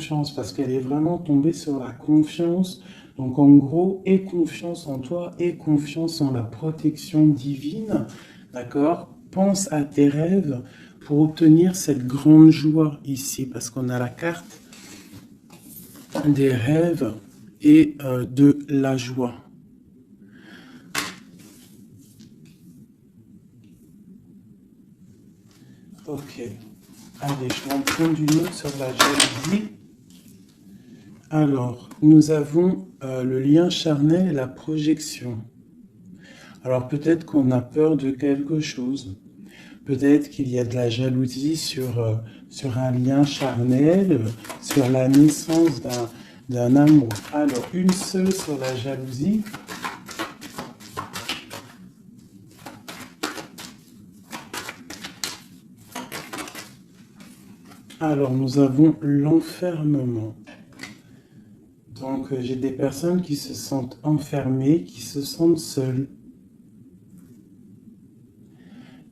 confiance, parce qu'elle est vraiment tombée sur la confiance. Donc en gros, aie confiance en toi, aie confiance en la protection divine, d'accord? Pense à tes rêves pour obtenir cette grande joie ici, parce qu'on a la carte des rêves et de la joie. Ok. Allez, je vais en prendre une autre sur la jalousie. Alors, nous avons le lien charnel et la projection. Alors, peut-être qu'on a peur de quelque chose. Peut-être qu'il y a de la jalousie sur un lien charnel, sur la naissance d'un amour. Alors, une seule sur la jalousie. Alors, nous avons l'enfermement. Donc, j'ai des personnes qui se sentent enfermées, qui se sentent seules.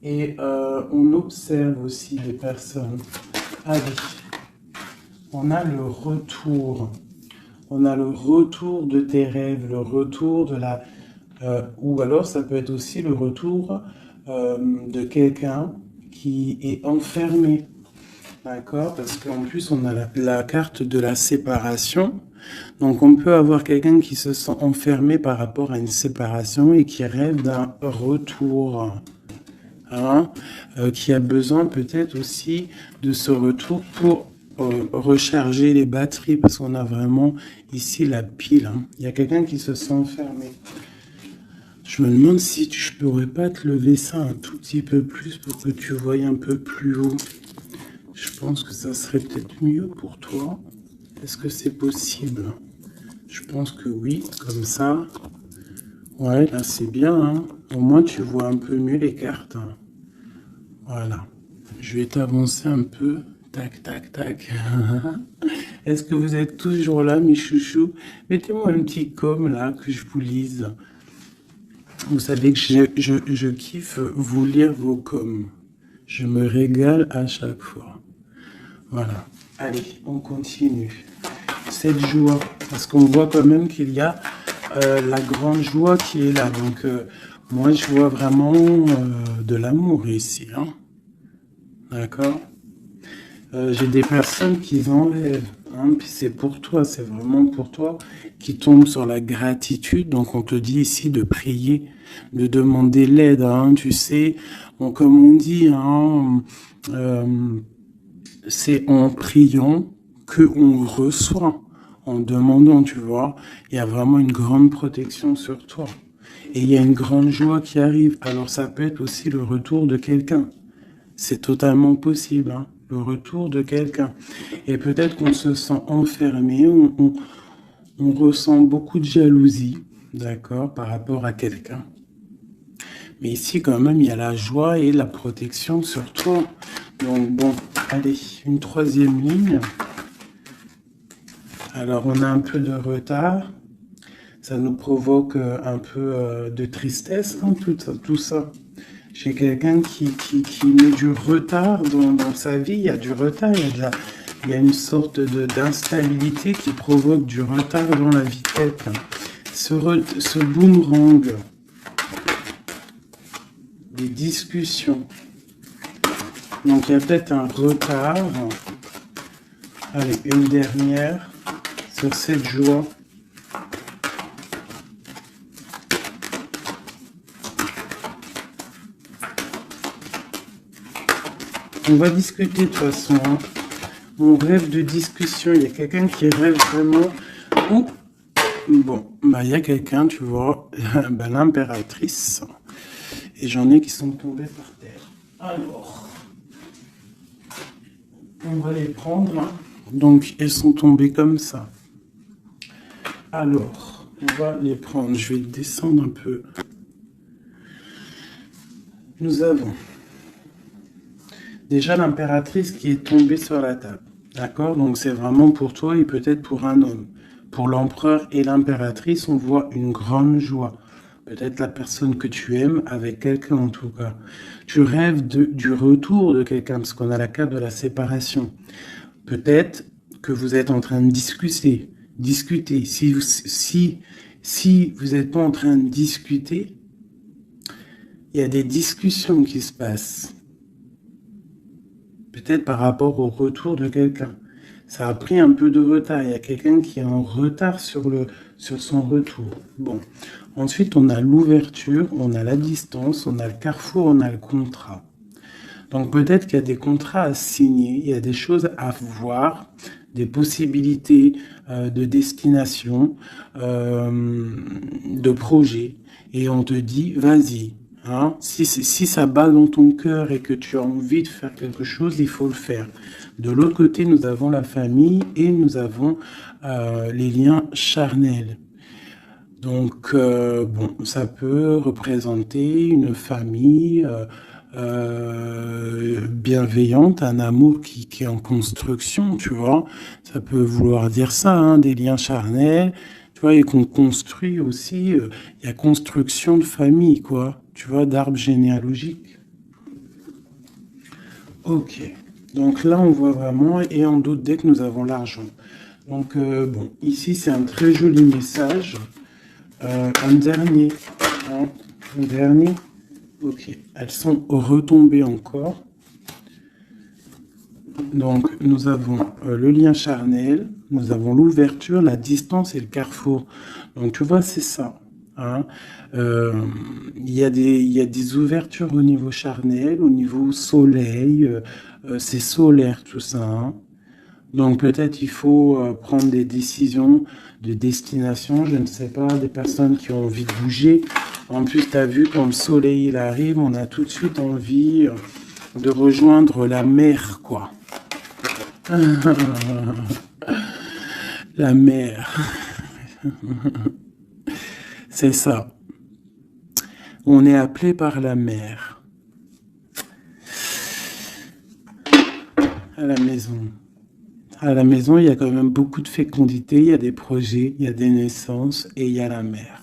Et on observe aussi des personnes. Allez, on a le retour. On a le retour de tes rêves, le retour de la... ou alors ça peut être aussi le retour de quelqu'un qui est enfermé. D'accord? Parce qu'en plus, on a la carte de la séparation. Donc, on peut avoir quelqu'un qui se sent enfermé par rapport à une séparation et qui rêve d'un retour. Hein, qui a besoin peut-être aussi de ce retour pour recharger les batteries, parce qu'on a vraiment ici la pile. Hein. Il y a quelqu'un qui se sent enfermé. Je me demande si je pourrais pas te lever ça un tout petit peu plus pour que tu voyes un peu plus haut. Je pense que ça serait peut-être mieux pour toi. Est-ce que c'est possible? Je pense que oui, comme ça. Ouais, là c'est bien. Hein. Au moins tu vois un peu mieux les cartes. Hein. Voilà. Je vais t'avancer un peu. Tac, tac, tac. Est-ce que vous êtes toujours là, mes chouchous? Mettez-moi un petit com là, que je vous lise. Vous savez que je kiffe vous lire vos coms. Je me régale à chaque fois. Voilà. Allez, on continue. Cette joie, parce qu'on voit quand même qu'il y a la grande joie qui est là. Donc, moi, je vois vraiment de l'amour ici. Hein. D'accord? J'ai des personnes qui enlèvent, hein, puis c'est pour toi, c'est vraiment pour toi, qui tombent sur la gratitude. Donc on te dit ici de prier, de demander l'aide, hein, tu sais, comme on dit, hein, c'est en priant que on reçoit, en demandant, tu vois. Il y a vraiment une grande protection sur toi. Et il y a une grande joie qui arrive. Alors ça peut être aussi le retour de quelqu'un. C'est totalement possible, hein, le retour de quelqu'un. Et peut-être qu'on se sent enfermé, on ressent beaucoup de jalousie, d'accord, par rapport à quelqu'un. Mais ici, quand même, il y a la joie et la protection sur toi. Donc, bon, allez, une troisième ligne. Alors, on a un peu de retard. Ça nous provoque un peu de tristesse, hein, tout ça. Chez quelqu'un qui met du retard dans sa vie, il y a du retard, il y a une sorte d'instabilité qui provoque du retard dans la vie de quelqu'un. Ce boomerang, des discussions. Donc il y a peut-être un retard. Allez, une dernière sur cette joie. On va discuter de toute façon. Hein. On rêve de discussion. Il y a quelqu'un qui rêve vraiment. Oh. Bon, bah il y a quelqu'un, tu vois, bah, l'impératrice. Et j'en ai qui sont tombés par terre. Alors, on va les prendre. Hein. Donc, elles sont tombées comme ça. Alors, on va les prendre. Je vais descendre un peu. Nous avons déjà l'impératrice qui est tombée sur la table. D'accord? Donc c'est vraiment pour toi et peut-être pour un homme. Pour l'empereur et l'impératrice, on voit une grande joie. Peut-être la personne que tu aimes avec quelqu'un en tout cas. Tu rêves du retour de quelqu'un parce qu'on a la carte de la séparation. Peut-être que vous êtes en train de discuter. Si vous n'êtes pas en train de discuter, il y a des discussions qui se passent. Peut-être par rapport au retour de quelqu'un. Ça a pris un peu de retard. Il y a quelqu'un qui est en retard sur son retour. Bon. Ensuite, on a l'ouverture, on a la distance, on a le carrefour, on a le contrat. Donc peut-être qu'il y a des contrats à signer, il y a des choses à voir, des possibilités de destination, de projet. Et on te dit, vas-y. Hein, si ça bat dans ton cœur et que tu as envie de faire quelque chose, il faut le faire. De l'autre côté, nous avons la famille et nous avons les liens charnels. Donc, bon, ça peut représenter une famille bienveillante, un amour qui est en construction, tu vois. Ça peut vouloir dire ça, hein, des liens charnels, tu vois, et qu'on construit aussi, il y a construction de famille, quoi, tu vois, d'arbre généalogique. Ok, donc là, on voit vraiment, et en d'autres decks, nous avons l'argent. Donc, bon, ici, c'est un très joli message. Un dernier, hein, un dernier. Ok, elles sont retombées encore. Donc, nous avons le lien charnel, nous avons l'ouverture, la distance et le carrefour. Donc, tu vois, c'est ça. Hein. Il y a des ouvertures au niveau charnel, au niveau soleil. C'est solaire, tout ça. Hein. Donc, peut-être il faut prendre des décisions de destination. Je ne sais pas, des personnes qui ont envie de bouger. En plus, tu as vu, quand le soleil il arrive, on a tout de suite envie de rejoindre la mer, quoi. La mer. C'est ça. On est appelé par la mer. À la maison. À la maison, il y a quand même beaucoup de fécondité, il y a des projets, il y a des naissances et il y a la mer.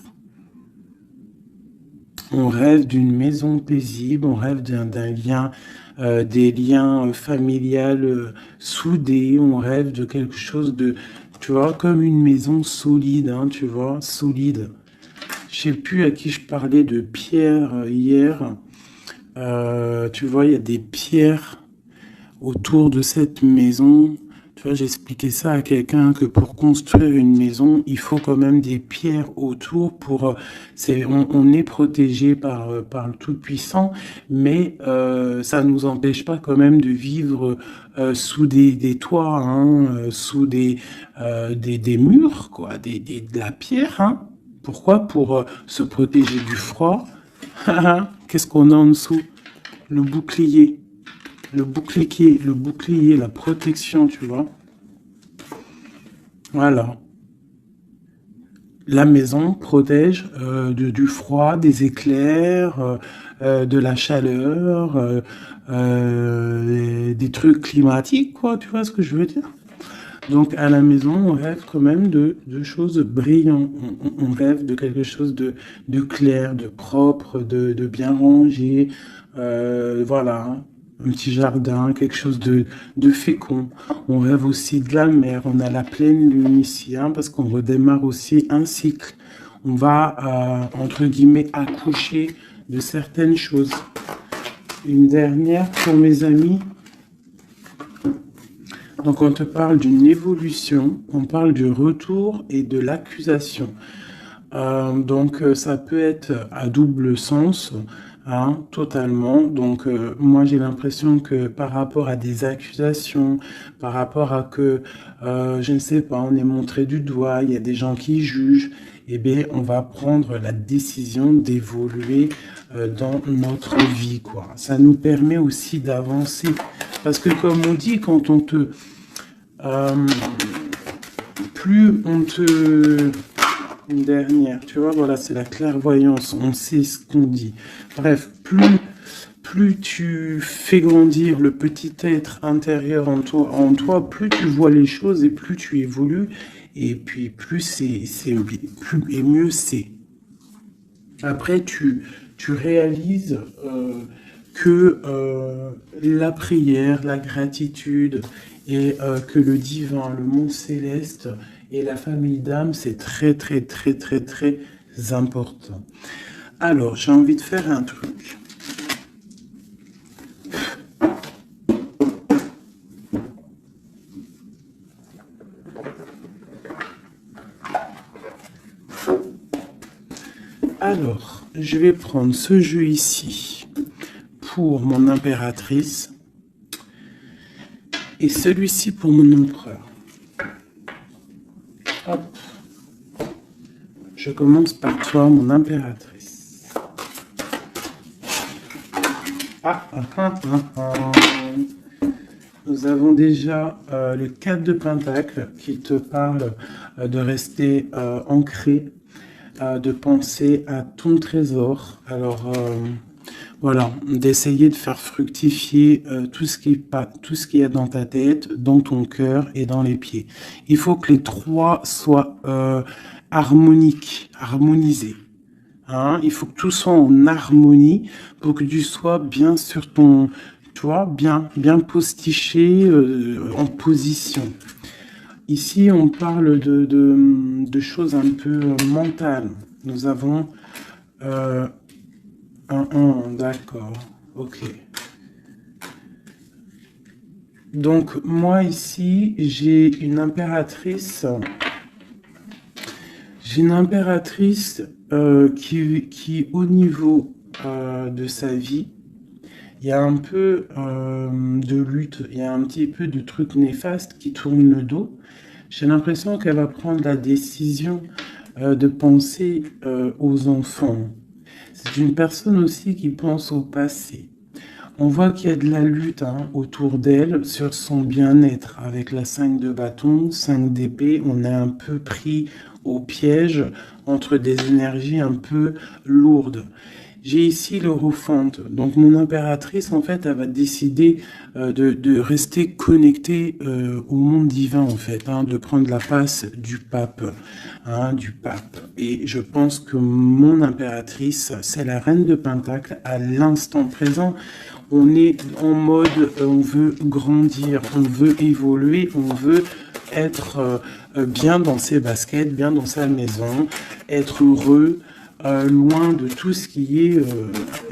On rêve d'une maison paisible, on rêve d'un lien, des liens familiales soudés, on rêve de quelque chose de, tu vois, comme une maison solide, hein, tu vois, solide. Je sais plus à qui je parlais de pierre hier. Tu vois, il y a des pierres autour de cette maison. Tu vois, j'expliquais ça à quelqu'un que pour construire une maison, il faut quand même des pierres autour pour. On est protégé par le Tout-Puissant, mais ça nous empêche pas quand même de vivre sous des toits, hein, sous des murs, quoi, de la pierre. Hein. Pourquoi? Pour se protéger du froid. Qu'est-ce qu'on a en dessous? Le bouclier. Le bouclier, la protection, tu vois. Voilà. La maison protège du froid, des éclairs, de la chaleur, des trucs climatiques, quoi. Tu vois ce que je veux dire? Donc, à la maison, on rêve quand même de choses brillantes. On rêve de quelque chose de clair, de propre, de bien rangé. Voilà. Hein. Un petit jardin, quelque chose de fécond. On rêve aussi de la mer. On a la pleine lune ici, hein, parce qu'on redémarre aussi un cycle. On va, entre guillemets, accoucher de certaines choses. Une dernière pour mes amis. Donc, on te parle d'une évolution, on parle du retour et de l'accusation. Donc, ça peut être à double sens, hein, totalement. Donc, moi, j'ai l'impression que par rapport à des accusations, par rapport à que, je ne sais pas, on est montré du doigt, il y a des gens qui jugent, eh bien, on va prendre la décision d'évoluer dans notre vie, quoi. Ça nous permet aussi d'avancer. Parce que, comme on dit, quand on te... plus on te... Une dernière, tu vois, voilà, c'est la clairvoyance, on sait ce qu'on dit. Bref, plus tu fais grandir le petit être intérieur en toi, plus tu vois les choses et plus tu évolues, et puis plus plus et mieux c'est. Après, tu réalises que la prière, la gratitude et que le divin, le monde céleste et la famille d'âme, c'est très, très, très, très, très important. Alors, j'ai envie de faire un truc. Alors, je vais prendre ce jeu ici pour mon impératrice et celui-ci pour mon empereur. Hop. Je commence par toi, mon impératrice. Nous avons déjà le 4 de Pentacle qui te parle de rester ancré, de penser à ton trésor. Alors, voilà, d'essayer de faire fructifier tout ce qu'il y a dans ta tête, dans ton cœur et dans les pieds. Il faut que les trois soient harmonisés. Hein, il faut que tout soit en harmonie pour que tu sois bien sur ton, tu vois, bien postiché en position. Ici, on parle de choses un peu mentales. Nous avons d'accord, ok. Donc, moi, ici, j'ai une impératrice. J'ai une impératrice qui, au niveau de sa vie, il y a un peu de lutte, il y a un petit peu de trucs néfastes qui tournent le dos. J'ai l'impression qu'elle va prendre la décision de penser aux enfants. C'est une personne aussi qui pense au passé. On voit qu'il y a de la lutte autour d'elle sur son bien-être. Avec la 5 de bâton, 5 d'épée, on est un peu pris au piège entre des énergies un peu lourdes. J'ai ici l'Europhante. Donc mon impératrice, en fait, elle va décider de rester connectée au monde divin, en fait, de prendre la place du pape, Et je pense que mon impératrice, c'est la reine de Pentacle à l'instant présent. On est en mode, on veut grandir, on veut évoluer, on veut être bien dans ses baskets, bien dans sa maison, être heureux, loin de tout ce qui est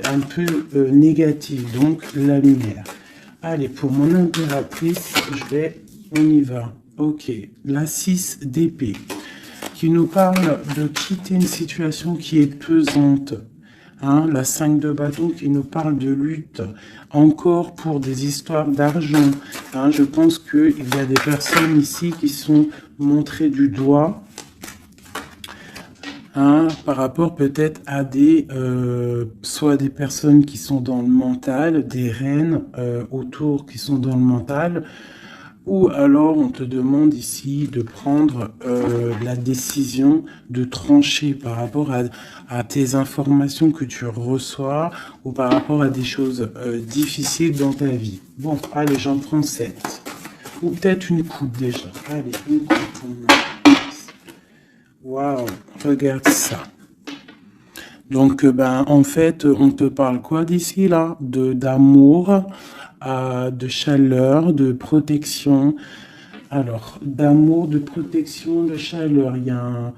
un peu négatif, donc la lumière. Allez, pour mon impératrice, on y va. Ok, la 6 d'épée, qui nous parle de quitter une situation qui est pesante. La 5 de bâton qui nous parle de lutte, encore pour des histoires d'argent. Je pense qu'il y a des personnes ici qui sont montrées du doigt, par rapport peut-être à soit des personnes qui sont dans le mental, des reines autour qui sont dans le mental, ou alors on te demande ici de prendre la décision de trancher par rapport à tes informations que tu reçois ou par rapport à des choses difficiles dans ta vie. Bon, allez, j'en prends 7. Ou peut-être une coupe déjà. Allez, une coupe pour moi. Waouh, regarde ça. Donc, en fait, on te parle quoi d'ici là? D'amour, de chaleur, de protection. Alors, d'amour, de protection, de chaleur. Il y a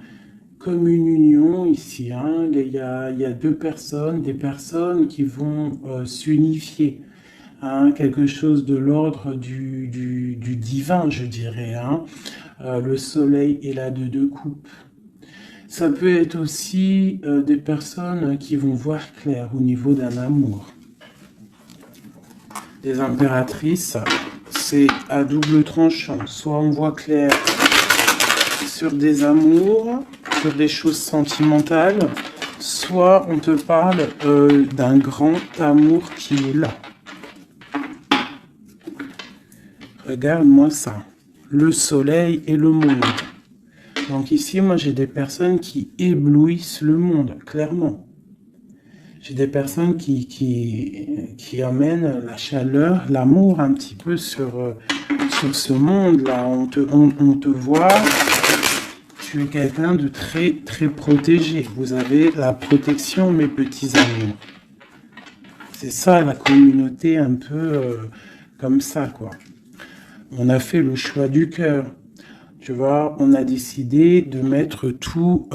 comme une union ici. Il y a deux personnes, des personnes qui vont s'unifier. Quelque chose de l'ordre du divin, je dirais. Le soleil et la deux coupes. Ça peut être aussi des personnes qui vont voir clair au niveau d'un amour. Des impératrices, c'est à double tranchant. Soit on voit clair sur des amours, sur des choses sentimentales, soit on te parle d'un grand amour qui est là. Regarde-moi ça. Le soleil et le monde. Donc ici, moi, j'ai des personnes qui éblouissent le monde, clairement. J'ai des personnes qui amènent la chaleur, l'amour un petit peu sur ce monde-là. On te voit, tu es quelqu'un de très, très protégé. Vous avez la protection, mes petits amours. C'est ça, la communauté un peu comme ça, quoi. On a fait le choix du cœur. Tu vois, on a décidé de mettre tout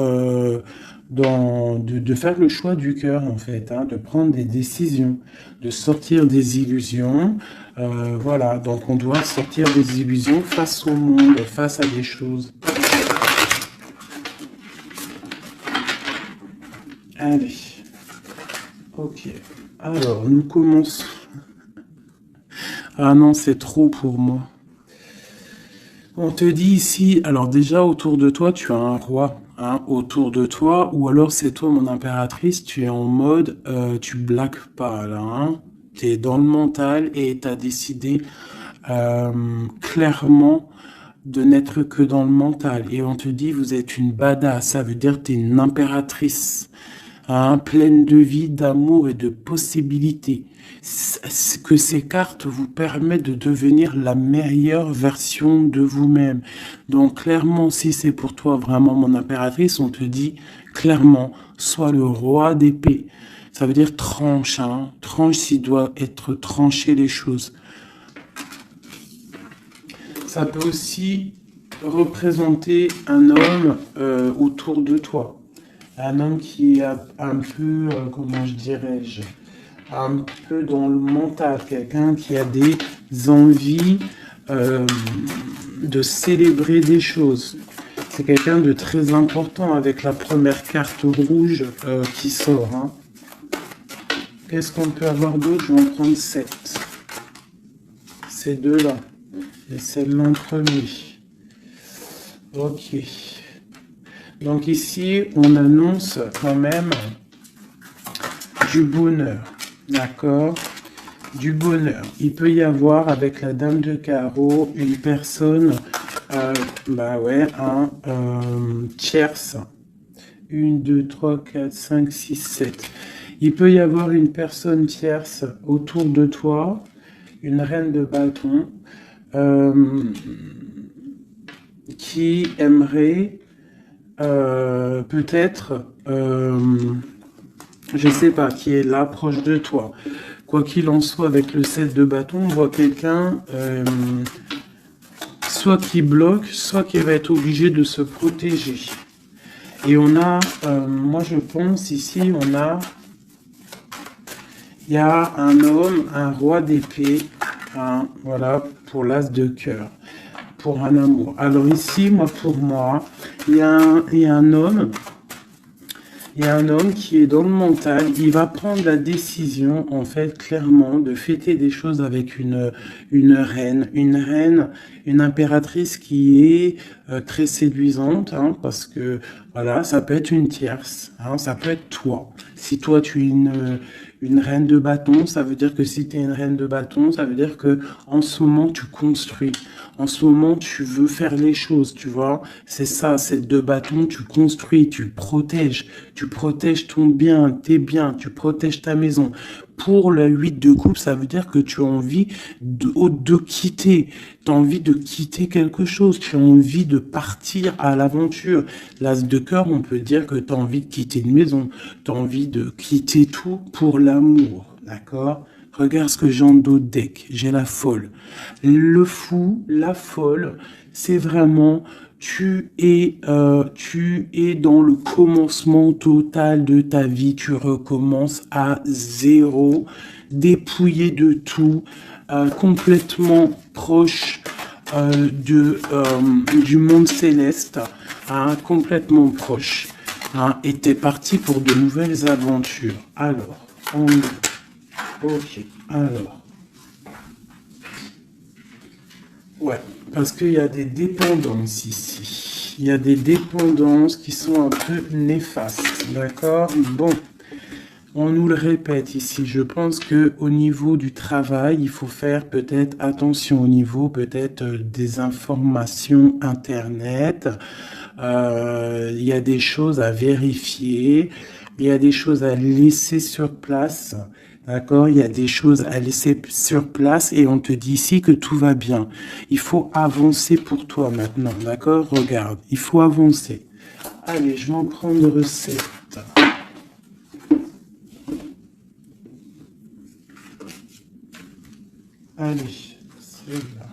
de faire le choix du cœur, en fait, hein, de prendre des décisions, de sortir des illusions. Voilà, donc on doit sortir des illusions face au monde, face à des choses. Allez, ok. Alors, nous commençons. Ah non, c'est trop pour moi. On te dit ici, alors déjà autour de toi, tu as un roi, hein, autour de toi, ou alors c'est toi mon impératrice, tu es en mode, tu blagues pas là, hein, tu es dans le mental et tu as décidé clairement de n'être que dans le mental. Et on te dit, vous êtes une badass, ça veut dire que tu es une impératrice, hein, pleine de vie, d'amour et de possibilités. Que ces cartes vous permettent de devenir la meilleure version de vous-même. Donc clairement, si c'est pour toi vraiment mon impératrice, on te dit clairement, sois le roi d'épée. Ça veut dire tranche, hein, tranche s'il doit être tranché les choses. Ça peut aussi représenter un homme autour de toi. Un homme qui est un peu, comment je dirais-je, un peu dans le mental, quelqu'un qui a des envies de célébrer des choses. C'est quelqu'un de très important avec la première carte rouge qui sort. Hein. Qu'est-ce qu'on peut avoir d'autre? Je vais en prendre 7. Ces deux-là. Et celle-là en premier. Ok. Donc ici, on annonce quand même du bonheur. D'accord? Du bonheur. Il peut y avoir avec la dame de carreau une personne, un tierce. 1, 2, 3, 4, 5, 6, 7. Il peut y avoir une personne tierce autour de toi, une reine de bâton, qui aimerait peut-être, je sais pas, qui est là proche de toi. Quoi qu'il en soit, avec le 7 de bâton, on voit quelqu'un soit qui bloque, soit qui va être obligé de se protéger. Et on a, moi je pense ici, il y a un homme, un roi d'épée, hein, voilà, pour l'as de cœur, pour un amour. Alors ici, pour moi, il y a un homme. Il y a un homme qui est dans le mental, il va prendre la décision, en fait, clairement, de fêter des choses avec une reine, une impératrice qui est très séduisante, hein, parce que, voilà, ça peut être une tierce, hein, ça peut être toi. Si toi, tu es une reine de bâton, ça veut dire que si tu es une reine de bâton, ça veut dire que en ce moment, tu construis. En ce moment, tu veux faire les choses, tu vois. C'est ça, c'est deux bâtons, tu construis, tu protèges ton bien, tes biens, tu protèges ta maison. Pour le 8 de coupe, ça veut dire que tu as envie de quitter. Tu as envie de quitter quelque chose. Tu as envie de partir à l'aventure. L'as de cœur, on peut dire que tu as envie de quitter une maison. Tu as envie de quitter tout pour l'amour. D'accord? Regarde ce que j'ai en dos de deck. J'ai la folle. Le fou, la folle, c'est vraiment... Tu es dans le commencement total de ta vie. Tu recommences à zéro, dépouillé de tout, complètement proche du monde céleste, hein, complètement proche. Hein, et t'es parti pour de nouvelles aventures. Alors, ok, alors. Ouais, parce qu'il y a des dépendances ici. Il y a des dépendances qui sont un peu néfastes, d'accord? Bon, on nous le répète ici. Je pense que au niveau du travail, il faut faire peut-être attention au niveau peut-être des informations Internet. Il y a des choses à vérifier. Il y a des choses à laisser sur place. D'accord? Il y a des choses à laisser sur place et on te dit ici que tout va bien. Il faut avancer pour toi maintenant. D'accord? Regarde, il faut avancer. Allez, je vais en prendre 7. Allez, c'est là.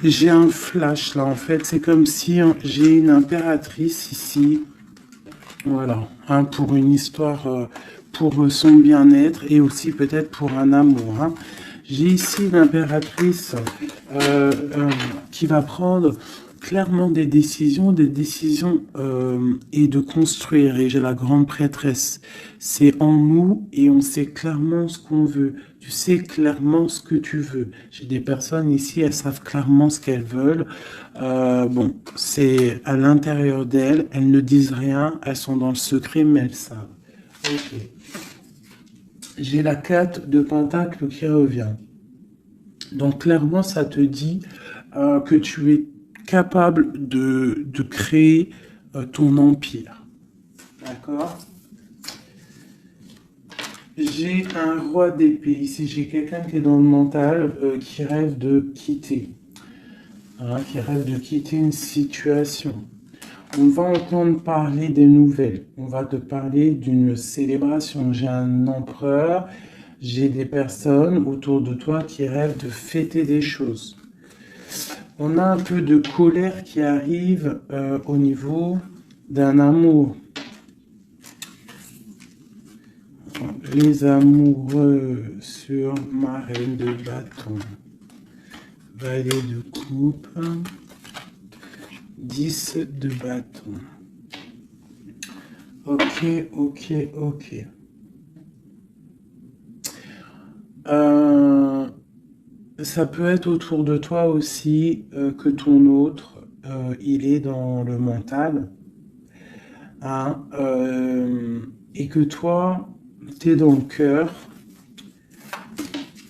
J'ai un flash là, en fait. C'est comme si j'ai une impératrice ici. Voilà, hein, pour une histoire, pour son bien-être et aussi peut-être pour un amour. Hein. J'ai ici l'impératrice qui va prendre clairement des décisions et de construire. Et j'ai la grande prêtresse. C'est en nous et on sait clairement ce qu'on veut. Tu sais clairement ce que tu veux. J'ai des personnes ici, elles savent clairement ce qu'elles veulent. Bon, c'est à l'intérieur d'elles. Elles ne disent rien. Elles sont dans le secret, mais elles savent. Ok. J'ai la 4 de Pentacle qui revient. Donc clairement, ça te dit que tu es capable de créer ton empire. D'accord? J'ai un roi d'épée. Ici, j'ai quelqu'un qui est dans le mental, qui rêve de quitter. Hein, qui rêve de quitter une situation. On va entendre parler des nouvelles. On va te parler d'une célébration. J'ai un empereur. J'ai des personnes autour de toi qui rêvent de fêter des choses. On a un peu de colère qui arrive au niveau d'un amour. Les amoureux sur ma reine de bâton. Valet de coupe. 10 de bâton. Ok, ok, ok. Ça peut être autour de toi aussi que ton autre, il est dans le mental. Hein, et que toi, tu es dans le cœur.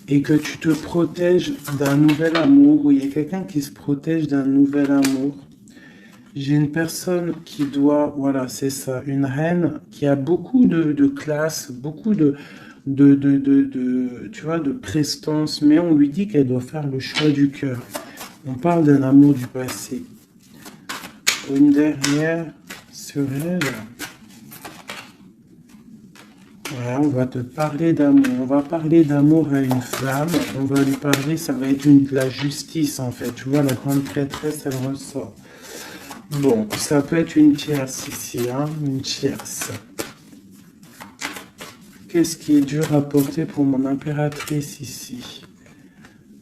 Et que tu te protèges d'un nouvel amour. Ou il y a quelqu'un qui se protège d'un nouvel amour. J'ai une personne qui doit, voilà, c'est ça, une reine qui a beaucoup de classe, beaucoup tu vois, de prestance, mais on lui dit qu'elle doit faire le choix du cœur. On parle d'un amour du passé. Une dernière sur elle. Voilà, on va te parler d'amour. On va parler d'amour à une femme. On va lui parler, ça va être de la justice en fait. Tu vois, la grande prêtresse, elle ressort. Bon, ça peut être une tierce ici, hein, une tierce. Qu'est-ce qui est dur à porter pour mon impératrice ici?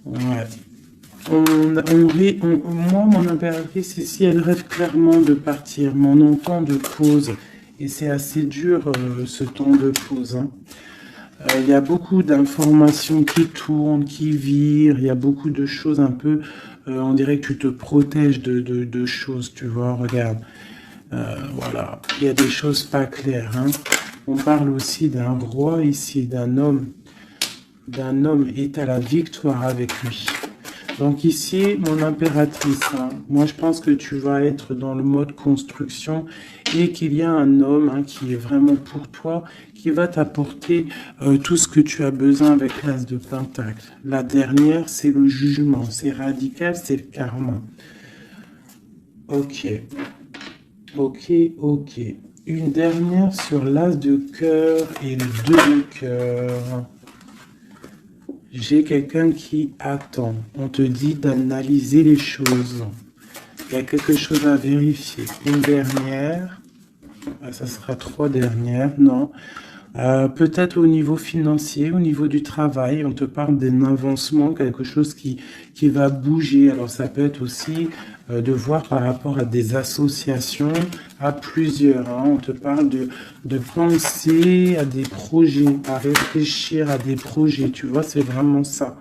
Ouais. Moi, mon impératrice ici, elle rêve clairement de partir, mais on entend de pause. Et c'est assez dur, ce temps de pause. Hein. Il y a beaucoup d'informations qui tournent, qui virent. Il y a beaucoup de choses un peu... on dirait que tu te protèges de choses, tu vois. Regarde. Voilà. Il y a des choses pas claires. Hein. On parle aussi d'un roi ici, d'un homme. D'un homme est à la victoire avec lui. Donc ici, mon impératrice, hein, moi je pense que tu vas être dans le mode construction et qu'il y a un homme hein, qui est vraiment pour toi, qui va t'apporter tout ce que tu as besoin avec l'as de pentacle. La dernière, c'est le jugement, c'est radical, c'est le karma. Ok, ok, ok. Une dernière sur l'as de cœur et le 2 de cœur. J'ai quelqu'un qui attend. On te dit d'analyser les choses. Il y a quelque chose à vérifier. Une dernière. Ça sera 3 dernières. Non. Peut-être au niveau financier, au niveau du travail. On te parle d'un avancement, quelque chose qui va bouger. Alors ça peut être aussi de voir par rapport à des associations, à plusieurs. Hein. On te parle de penser à des projets, à réfléchir à des projets. Tu vois, c'est vraiment ça.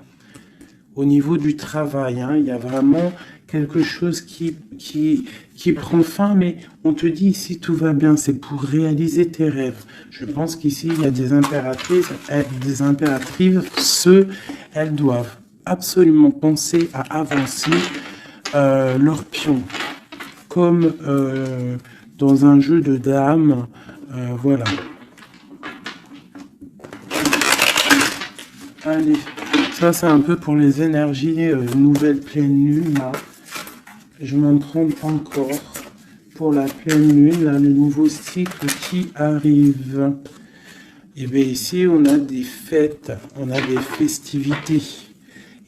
Au niveau du travail, hein, il y a vraiment quelque chose qui prend fin, mais on te dit ici tout va bien, c'est pour réaliser tes rêves. Je pense qu'ici, il y a des impératrices, elles doivent absolument penser à avancer leur pion, comme dans un jeu de dames, voilà. Allez, ça c'est un peu pour les énergies nouvelle pleine lune, là. Je m'en trompe encore pour la pleine lune, là, le nouveau cycle qui arrive. Et bien ici, on a des fêtes, on a des festivités.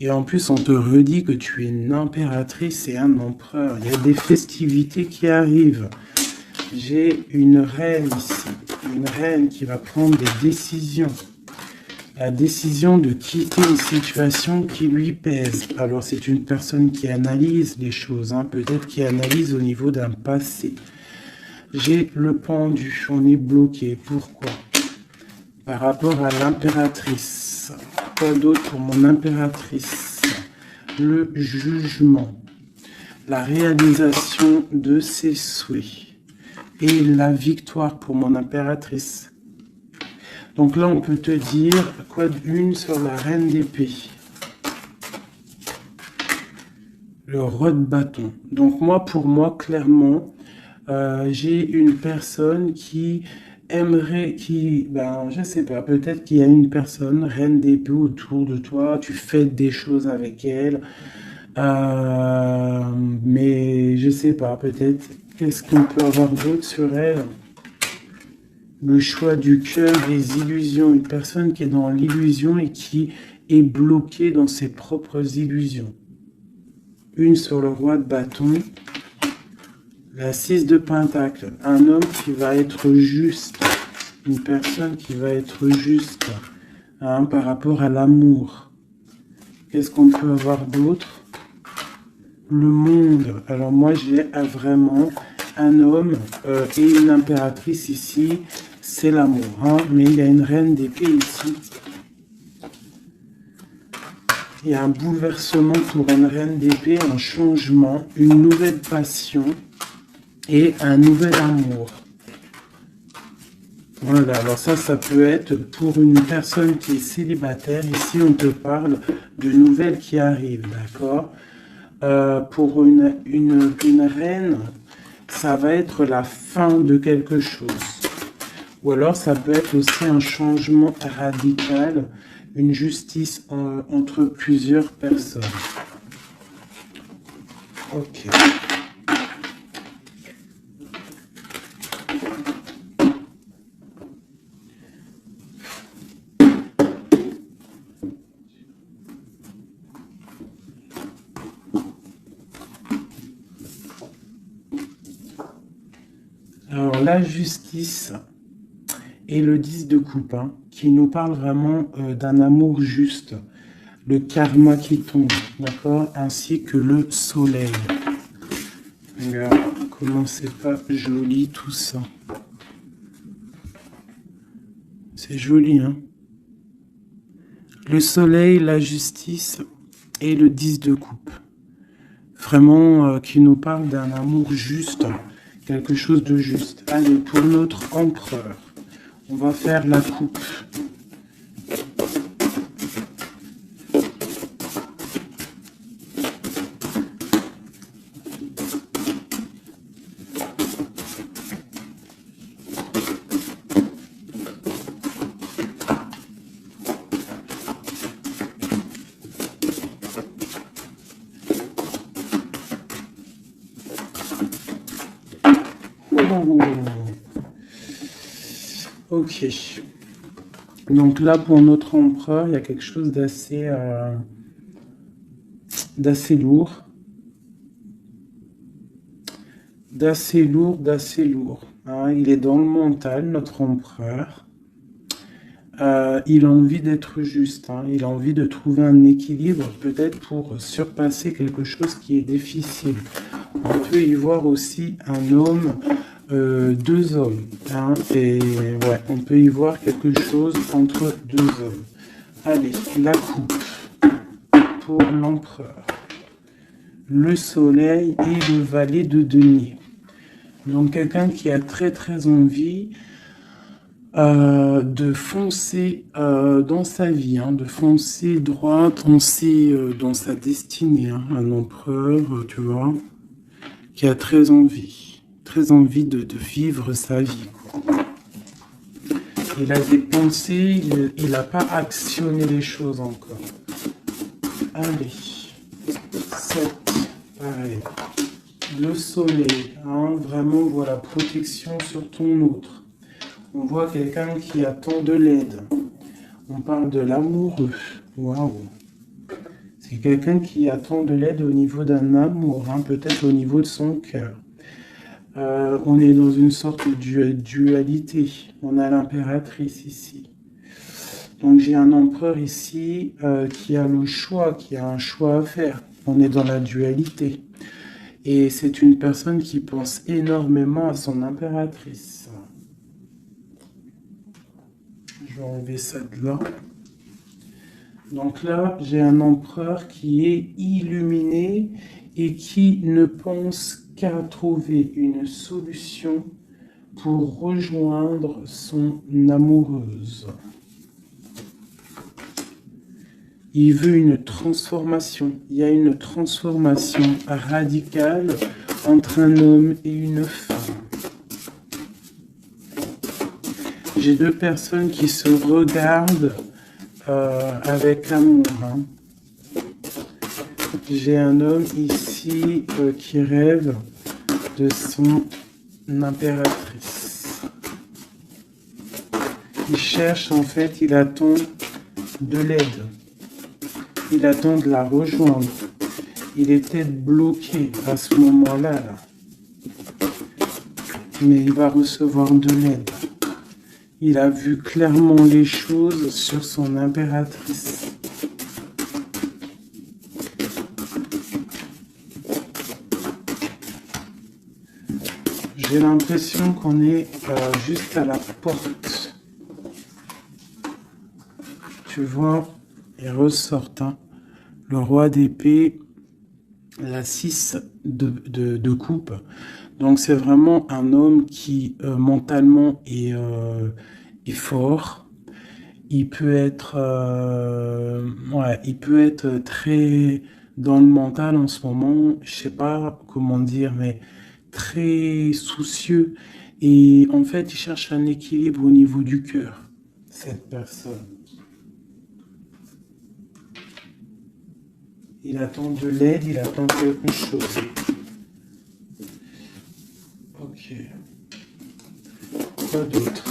Et en plus, on te redit que tu es une impératrice et un empereur. Il y a des festivités qui arrivent. J'ai une reine ici. Une reine qui va prendre des décisions. La décision de quitter une situation qui lui pèse. Alors, c'est une personne qui analyse les choses. Hein, peut-être qui analyse au niveau d'un passé. J'ai le pendu. On est bloqué. Pourquoi? Par rapport à l'impératrice. Quoi d'autre pour mon impératrice? Le jugement, la réalisation de ses souhaits et la victoire pour mon impératrice. Donc là, on peut te dire quoi d'une sur la reine d'épée? Le roi de bâton. Donc moi, pour moi, clairement, j'ai une personne qui aimerait, je sais pas, peut-être qu'il y a une personne, reine d'épée autour de toi, tu fais des choses avec elle, mais je sais pas, peut-être, qu'est-ce qu'on peut avoir d'autre sur elle? Le choix du cœur, les illusions, une personne qui est dans l'illusion et qui est bloquée dans ses propres illusions. Une sur le roi de bâton. La 6 de pentacle, un homme qui va être juste, une personne qui va être juste hein, par rapport à l'amour. Qu'est-ce qu'on peut avoir d'autre? Le monde. Alors moi j'ai vraiment un homme et une impératrice ici, c'est l'amour. Hein, mais il y a une reine d'épée ici. Il y a un bouleversement pour une reine d'épée, un changement, une nouvelle passion. Et un nouvel amour. Voilà, alors ça peut être pour une personne qui est célibataire. Ici, on te parle de nouvelles qui arrivent, d'accord? Pour une reine, ça va être la fin de quelque chose. Ou alors, ça peut être aussi un changement radical, une justice entre plusieurs personnes. Ok. Alors, la justice et le 10 de coupe, hein, qui nous parle vraiment d'un amour juste, le karma qui tombe, d'accord, ainsi que le soleil. Regarde, comment c'est pas joli tout ça. C'est joli, hein. Le soleil, la justice et le 10 de coupe. Vraiment, qui nous parle d'un amour juste. Quelque chose de juste. Allez, pour notre empereur, on va faire la coupe. Ok. Donc là, pour notre empereur, il y a quelque chose d'assez lourd. D'assez lourd. Hein. Il est dans le mental, notre empereur. Il a envie d'être juste. Hein. Il a envie de trouver un équilibre, peut-être pour surpasser quelque chose qui est difficile. On peut y voir aussi un homme, deux hommes. Hein, et ouais, on peut y voir quelque chose entre deux hommes. Allez, la coupe pour l'empereur. Le soleil et le valet de denier. Donc quelqu'un qui a très envie de foncer dans sa vie, hein, de foncer droit, foncer dans sa destinée. Hein, un empereur, tu vois, qui a très envie de vivre sa vie. Quoi. Il a des pensées, il n'a pas actionné les choses encore. Allez, 7, pareil. Le soleil, hein, vraiment, voilà, protection sur ton autre. On voit quelqu'un qui attend de l'aide. On parle de l'amoureux. Waouh. C'est quelqu'un qui attend de l'aide au niveau d'un amour, hein, peut-être au niveau de son cœur. On est dans une sorte de dualité. On a l'impératrice ici. Donc j'ai un empereur ici qui a le choix, qui a un choix à faire. On est dans la dualité. Et c'est une personne qui pense énormément à son impératrice. Je vais enlever ça de là. Donc là, j'ai un empereur qui est illuminé et qui ne pense qu'à trouver une solution pour rejoindre son amoureuse. Il veut une transformation. Il y a une transformation radicale entre un homme et une femme. J'ai deux personnes qui se regardent avec amour. Hein. J'ai un homme ici qui rêve de son impératrice. Il cherche, en fait, il attend de l'aide. Il attend de la rejoindre. Il était bloqué à ce moment-là. Là. Mais il va recevoir de l'aide. Il a vu clairement les choses sur son impératrice. J'ai l'impression qu'on est juste à la porte. Tu vois, il ressort le roi d'épée, la 6 de coupe. Donc c'est vraiment un homme qui mentalement est fort. Il peut être très dans le mental en ce moment, je sais pas comment dire, mais très soucieux. Et en fait, il cherche un équilibre au niveau du cœur, cette personne. Il attend de l'aide, il attend quelque chose. Ok. Quoi d'autre?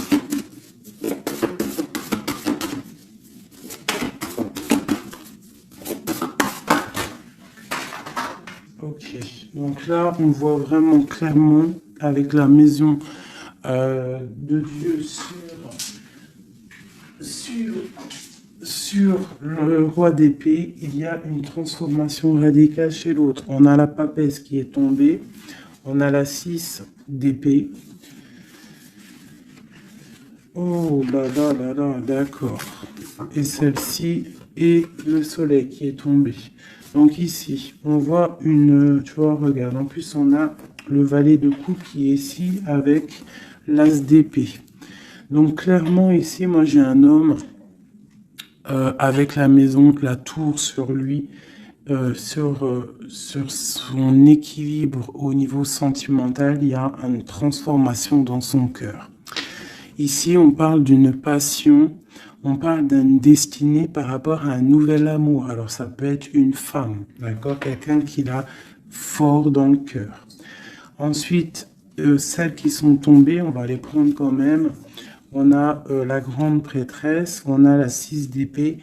Ok. Donc là, on voit vraiment clairement avec la maison de Dieu sur le roi d'épée, il y a une transformation radicale chez l'autre. On a la papesse qui est tombée, on a la 6 d'épée. Oh là là là là, d'accord. Et celle-ci est le soleil qui est tombé. Donc ici, on voit tu vois, regarde, en plus on a le valet de coupe qui est ici avec l'as d'épée. Donc clairement ici, moi j'ai un homme avec la maison, la tour sur lui, sur son équilibre au niveau sentimental, il y a une transformation dans son cœur. Ici, on parle d'une passion, on parle d'une destinée par rapport à un nouvel amour. Alors, ça peut être une femme, d'accord? Quelqu'un qui l'a fort dans le cœur. Ensuite, celles qui sont tombées, on va les prendre quand même. On a la grande prêtresse, on a la 6 d'épée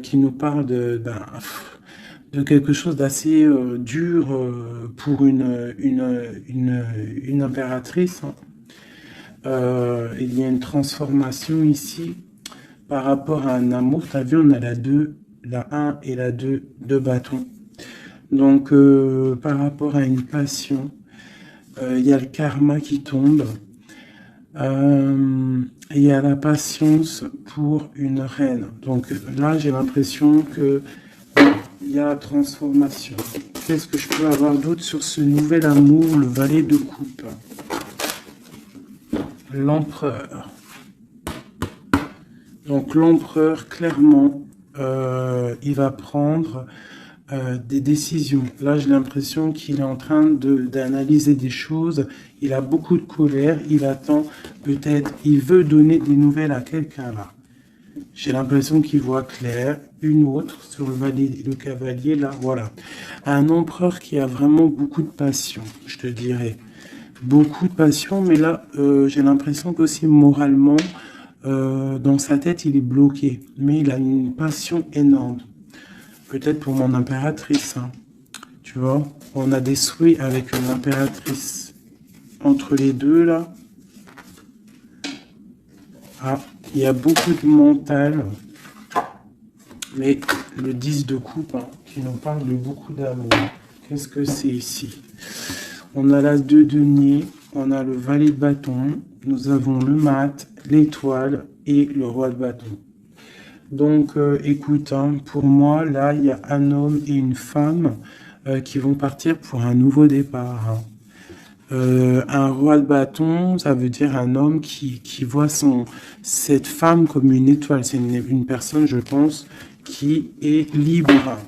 qui nous parle de quelque chose d'assez dur pour une impératrice. Hein. Il y a une transformation ici par rapport à un amour. Tu as vu, on a la 2, la 1 et la 2 de bâton. Donc, par rapport à une passion, il y a le karma qui tombe. Il y a la patience pour une reine. Donc là, j'ai l'impression que il y a transformation. Qu'est-ce que je peux avoir d'autre sur ce nouvel amour, le valet de coupe? L'empereur. Donc l'empereur, clairement, il va prendre des décisions. Là, j'ai l'impression qu'il est en train d'analyser des choses. Il a beaucoup de colère. Il attend peut-être, il veut donner des nouvelles à quelqu'un là. J'ai l'impression qu'il voit clair. Une autre sur le cavalier là, voilà. Un empereur qui a vraiment beaucoup de passion, je te dirais. Beaucoup de passion, mais là, j'ai l'impression qu'aussi moralement, dans sa tête, il est bloqué. Mais il a une passion énorme. peut-être pour mon impératrice, hein. Tu vois, on a des souhaits avec une impératrice. Entre les deux, là. Ah, il y a beaucoup de mental. Mais le 10 de coupe, hein, qui nous parle de beaucoup d'amour. Qu'est-ce que c'est ici? On a l'as de denier, on a le valet de bâton, nous avons le mat, l'étoile et le roi de bâton. Donc, écoute, hein, pour moi, là, il y a un homme et une femme qui vont partir pour un nouveau départ, hein. Un roi de bâton, ça veut dire un homme qui voit cette femme comme une étoile. C'est une personne, je pense, qui est libre.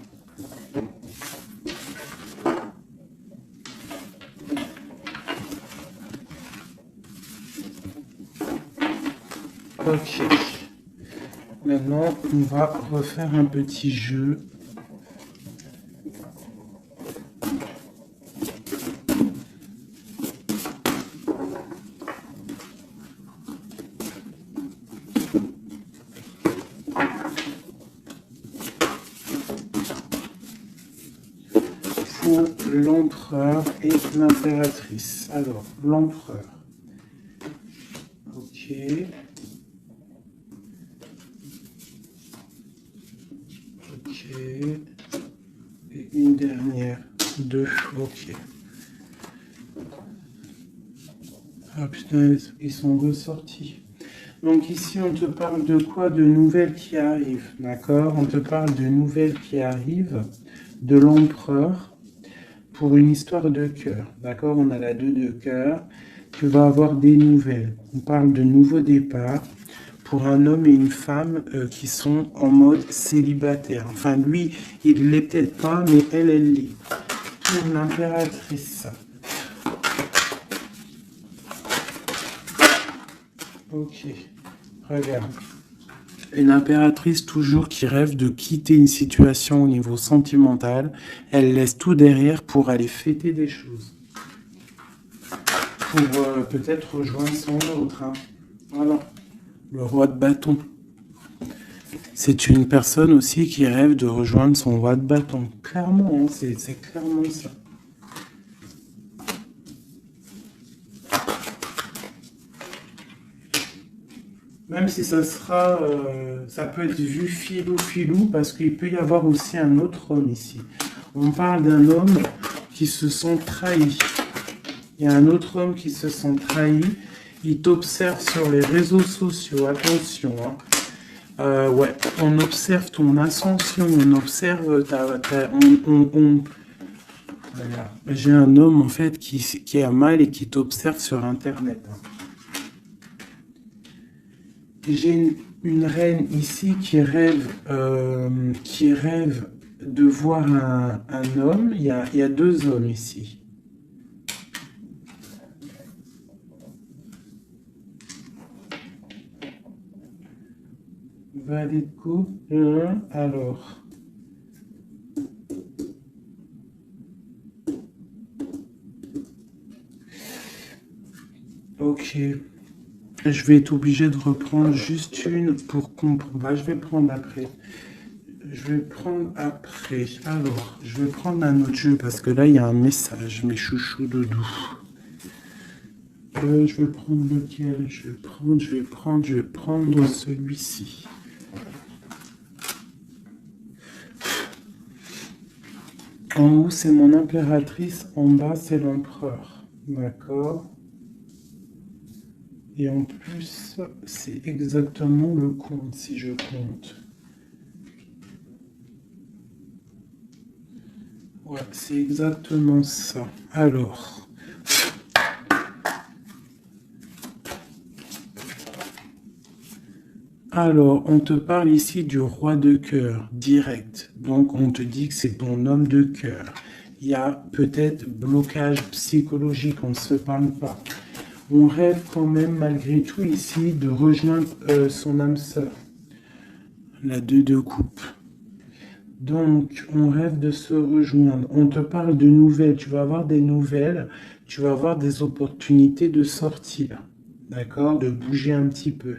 Ok. Maintenant, on va refaire un petit jeu. Pour l'empereur et l'impératrice. Alors, l'empereur. Ok. Ok. Et une dernière. 2. Ok. Ah putain, ils sont ressortis. Donc ici, on te parle de quoi? De nouvelles qui arrivent. D'accord? On te parle de nouvelles qui arrivent. De l'empereur. Pour une histoire de cœur. D'accord? On a la 2 de cœur. Tu vas avoir des nouvelles. On parle de nouveaux départs pour un homme et une femme qui sont en mode célibataire. Enfin, lui, il l'est peut-être pas, mais elle l'est. Pour l'impératrice. Ok, regarde. Une impératrice toujours qui rêve de quitter une situation au niveau sentimental. Elle laisse tout derrière pour aller fêter des choses. Pour peut-être rejoindre son autre, hein. Voilà. Le roi de bâton. C'est une personne aussi qui rêve de rejoindre son roi de bâton. Clairement, hein, c'est clairement ça. Même si ça sera, ça peut être vu filou, parce qu'il peut y avoir aussi un autre homme ici. On parle d'un homme qui se sent trahi. Il y a un autre homme qui se sent trahi. Il t'observe sur les réseaux sociaux. Attention, hein. Ouais, on observe ton ascension, on observe Regarde. J'ai un homme en fait qui a mal et qui t'observe sur internet, hein. J'ai une reine ici qui rêve de voir un homme. Il y a 2 hommes ici. Valet de coupe. Alors. Ok. Je vais être obligé de reprendre juste une pour comprendre. Bah, je vais prendre après. Alors, je vais prendre un autre jeu parce que là, il y a un message, mes chouchous doudou. Je vais prendre lequel? Je vais prendre celui-ci. En haut, c'est mon impératrice. En bas, c'est l'empereur. D'accord? Et en plus, c'est exactement le compte, si je compte. Ouais, c'est exactement ça. Alors, on te parle ici du roi de cœur, direct. Donc, on te dit que c'est ton homme de cœur. Il y a peut-être blocage psychologique, on ne se parle pas. On rêve quand même, malgré tout, ici, de rejoindre son âme sœur. La 2 de coupe. Donc, on rêve de se rejoindre. On te parle de nouvelles. Tu vas avoir des nouvelles. Tu vas avoir des opportunités de sortir. D'accord? De bouger un petit peu.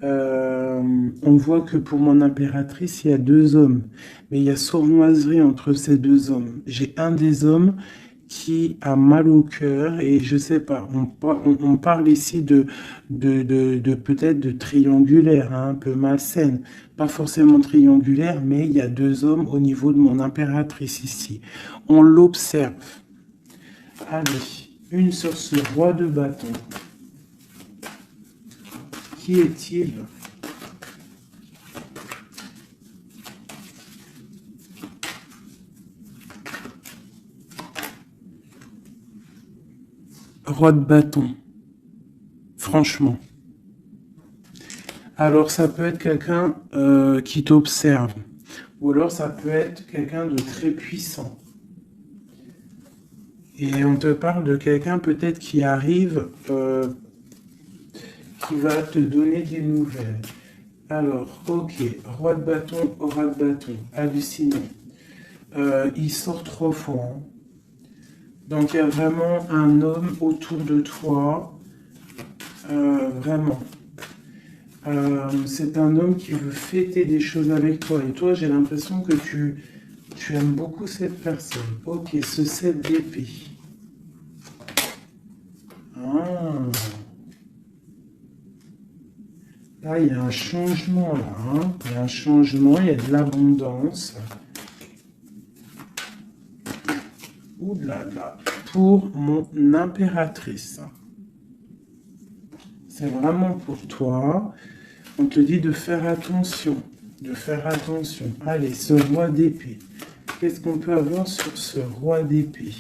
On voit que pour mon impératrice, il y a deux hommes. Mais il y a sournoiserie entre ces deux hommes. J'ai un des hommes qui a mal au cœur et je sais pas, on parle ici de peut-être de triangulaire, hein, un peu malsaine. Pas forcément triangulaire, mais il y a deux hommes au niveau de mon impératrice ici. On l'observe. Allez, une sur ce roi de bâton. Qui est-il? Roi de bâton. Franchement. Alors ça peut être quelqu'un qui t'observe. Ou alors ça peut être quelqu'un de très puissant. Et on te parle de quelqu'un peut-être qui arrive, qui va te donner des nouvelles. Alors, ok, roi de bâton, aura de bâton, hallucinant. Il sort 3 fois. Hein. Donc il y a vraiment un homme autour de toi. Vraiment. C'est un homme qui veut fêter des choses avec toi. Et toi, j'ai l'impression que tu aimes beaucoup cette personne. Ok, ce 7 d'épée. Ah. Là, il y a un changement, là. Hein. Il y a un changement, il y a de l'abondance. Ouh là là. Pour mon impératrice. C'est vraiment pour toi. On te dit de faire attention. De faire attention. Allez, ce roi d'épée. Qu'est-ce qu'on peut avoir sur ce roi d'épée?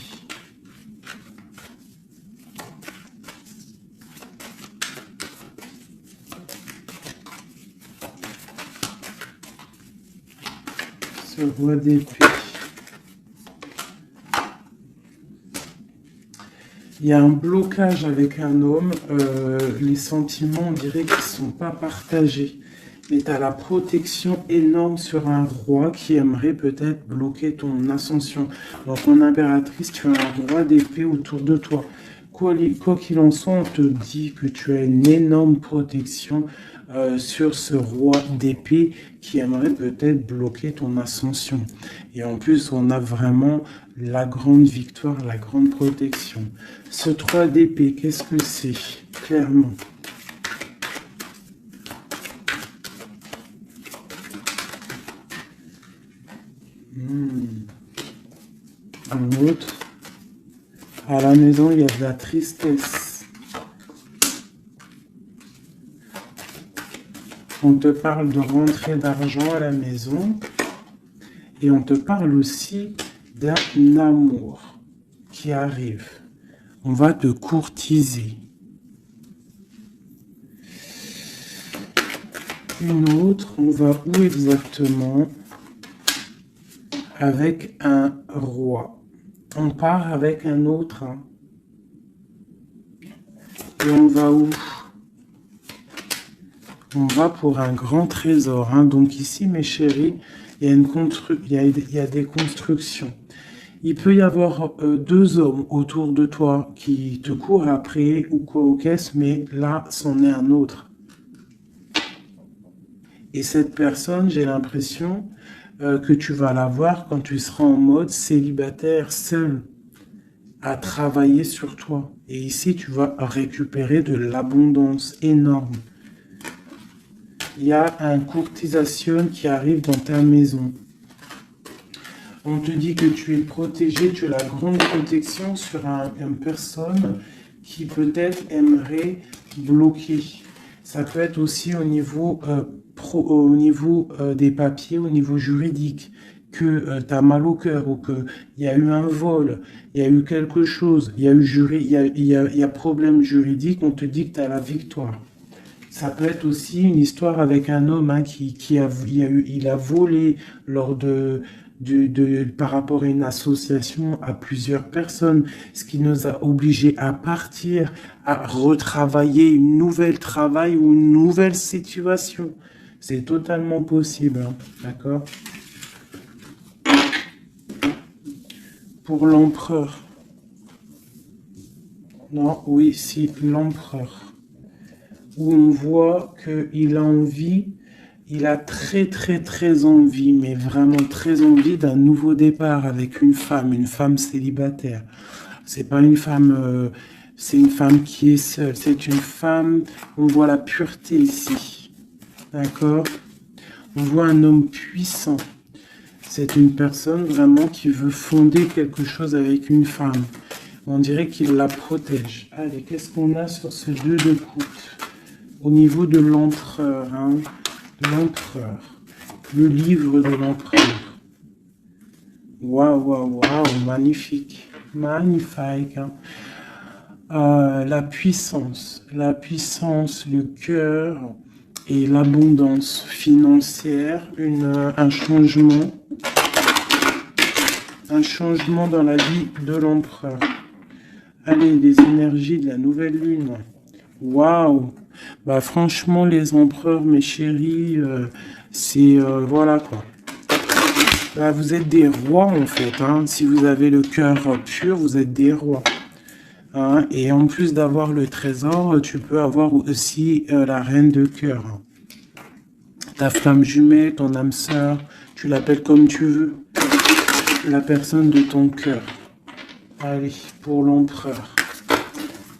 Ce roi d'épée. Il y a un blocage avec un homme. Les sentiments, on dirait qu'ils ne sont pas partagés. Mais tu as la protection énorme sur un roi qui aimerait peut-être bloquer ton ascension. Donc, mon impératrice, tu as un roi d'épée autour de toi. Quoi qu'il en soit, on te dit que tu as une énorme protection sur ce roi d'épée qui aimerait peut-être bloquer ton ascension. Et en plus, on a vraiment la grande victoire, la grande protection. Ce 3 d'épée, qu'est-ce que c'est? Clairement. Un autre. À la maison, il y a de la tristesse. On te parle de rentrée d'argent à la maison. Et on te parle aussi d'un amour qui arrive. On va te courtiser. Une autre, on va où exactement? Avec un roi. On part avec un autre. Hein. Et on va où? On va pour un grand trésor. Hein. Donc ici, mes chéris, il y a des constructions. Il peut y avoir deux hommes autour de toi qui te courent après ou quoi aux caisses, mais là, c'en est un autre. Et cette personne, j'ai l'impression que tu vas la voir quand tu seras en mode célibataire, seul, à travailler sur toi. Et ici, tu vas récupérer de l'abondance énorme. Il y a un courtisation qui arrive dans ta maison. On te dit que tu es protégé, tu as la grande protection sur une personne qui peut-être aimerait bloquer. Ça peut être aussi au niveau, des papiers, au niveau juridique, que tu as mal au cœur ou qu'il y a eu un vol, il y a eu quelque chose, il y a problème juridique, on te dit que tu as la victoire. Ça peut être aussi une histoire avec un homme hein, il a volé lors par rapport à une association à plusieurs personnes, ce qui nous a obligés à partir, à retravailler une nouvelle travail ou une nouvelle situation. C'est totalement possible, hein, d'accord? Pour l'empereur. Non, oui, si, l'empereur. où on voit qu'il a envie, il a très envie, mais vraiment très envie d'un nouveau départ avec une femme célibataire. C'est pas une femme, c'est une femme qui est seule, c'est une femme, on voit la pureté ici, d'accord? On voit un homme puissant. C'est une personne vraiment qui veut fonder quelque chose avec une femme. On dirait qu'il la protège. Allez, qu'est-ce qu'on a sur ce 2 de coupe? Au niveau de l'empereur, hein, l'empereur. Le livre de l'empereur. Waouh, magnifique. Magnifique. Hein. La puissance, le cœur et l'abondance financière, un changement dans la vie de l'empereur. Allez, les énergies de la nouvelle lune. Waouh! Bah franchement, les empereurs, mes chéris, c'est voilà quoi. Bah, vous êtes des rois en fait. Hein. Si vous avez le cœur pur, vous êtes des rois. Hein. Et en plus d'avoir le trésor, tu peux avoir aussi la reine de cœur. Hein. Ta flamme jumelle, ton âme sœur, tu l'appelles comme tu veux. La personne de ton cœur. Allez, pour l'empereur.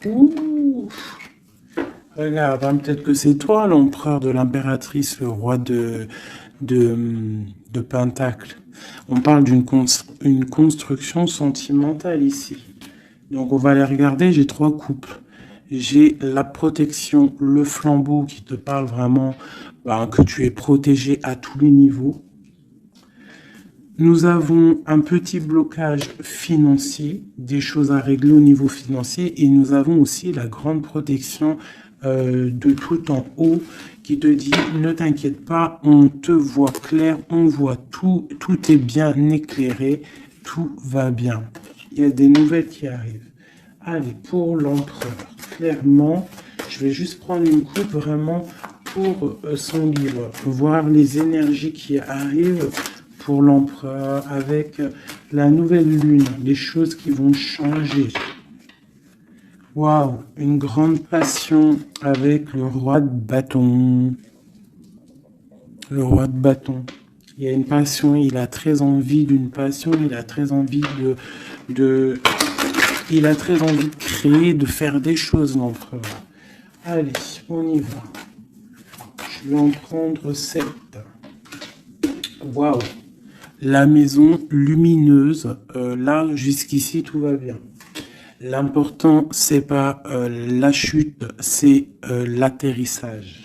Ouh. Regarde, hein, peut-être que c'est toi l'empereur de l'impératrice, le roi de Pentacle. On parle d'une construction sentimentale ici. Donc on va les regarder, j'ai 3 coupes. J'ai la protection, le flambeau qui te parle vraiment que tu es protégé à tous les niveaux. Nous avons un petit blocage financier, des choses à régler au niveau financier, et nous avons aussi la grande protection de tout en haut qui te dit ne t'inquiète pas, on te voit clair, on voit tout, tout est bien éclairé, tout va bien. Il y a des nouvelles qui arrivent. Allez, pour l'empereur, clairement, je vais juste prendre une coupe vraiment pour son livre, voir les énergies qui arrivent pour l'empereur avec la nouvelle lune, les choses qui vont changer. Waouh, une grande passion avec le roi de bâton. Le roi de bâton. Il y a une passion, il a très envie d'une passion, il a très envie il a très envie de créer, de faire des choses, l'empereur. Allez, on y va. Je vais en prendre 7. Waouh. La maison lumineuse. Là, jusqu'ici, tout va bien. L'important, c'est pas la chute, c'est l'atterrissage.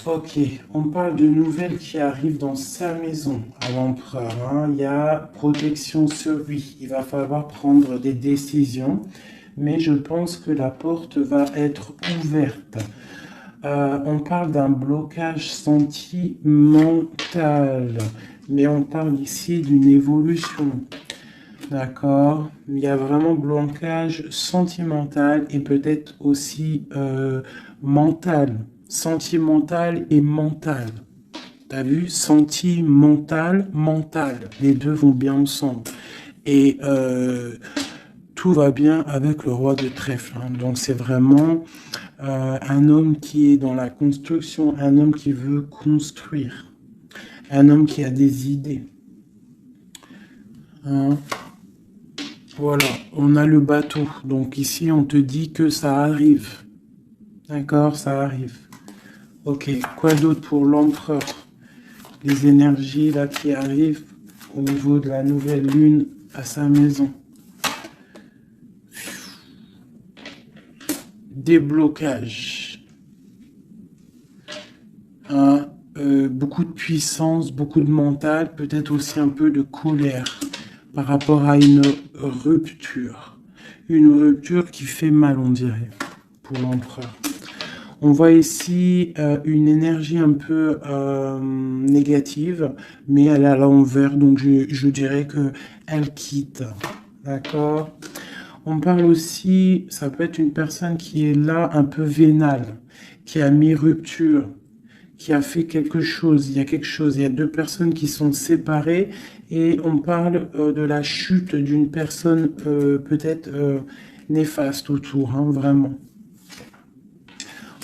Ok, on parle de nouvelles qui arrivent dans sa maison à l'empereur. Hein. Il y a protection sur lui. Il va falloir prendre des décisions, mais je pense que la porte va être ouverte. On parle d'un blocage sentimental, mais on parle ici d'une évolution. D'accord. Il y a vraiment blocage sentimental et peut-être aussi mental. Sentimental et mental. T'as vu? Sentimental, mental. Les deux vont bien ensemble. Et tout va bien avec le roi de trèfle. Hein. Donc c'est vraiment un homme qui est dans la construction, un homme qui veut construire. Un homme qui a des idées. Hein. Voilà, on a le bateau. Donc ici, on te dit que ça arrive. D'accord, ça arrive. Ok, quoi d'autre pour l'empereur? Les énergies là qui arrivent au niveau de la nouvelle lune à sa maison. Déblocage. Hein, beaucoup de puissance, beaucoup de mental, peut-être aussi un peu de colère par rapport à une rupture. Une rupture qui fait mal, on dirait, pour l'empereur. On voit ici une énergie un peu négative, mais elle est à l'envers, donc je dirais qu'elle quitte. D'accord? On parle aussi, ça peut être une personne qui est là un peu vénale, qui a mis rupture, qui a fait quelque chose. Il y a quelque chose, il y a 2 personnes qui sont séparées et on parle de la chute d'une personne peut-être néfaste autour, hein, vraiment.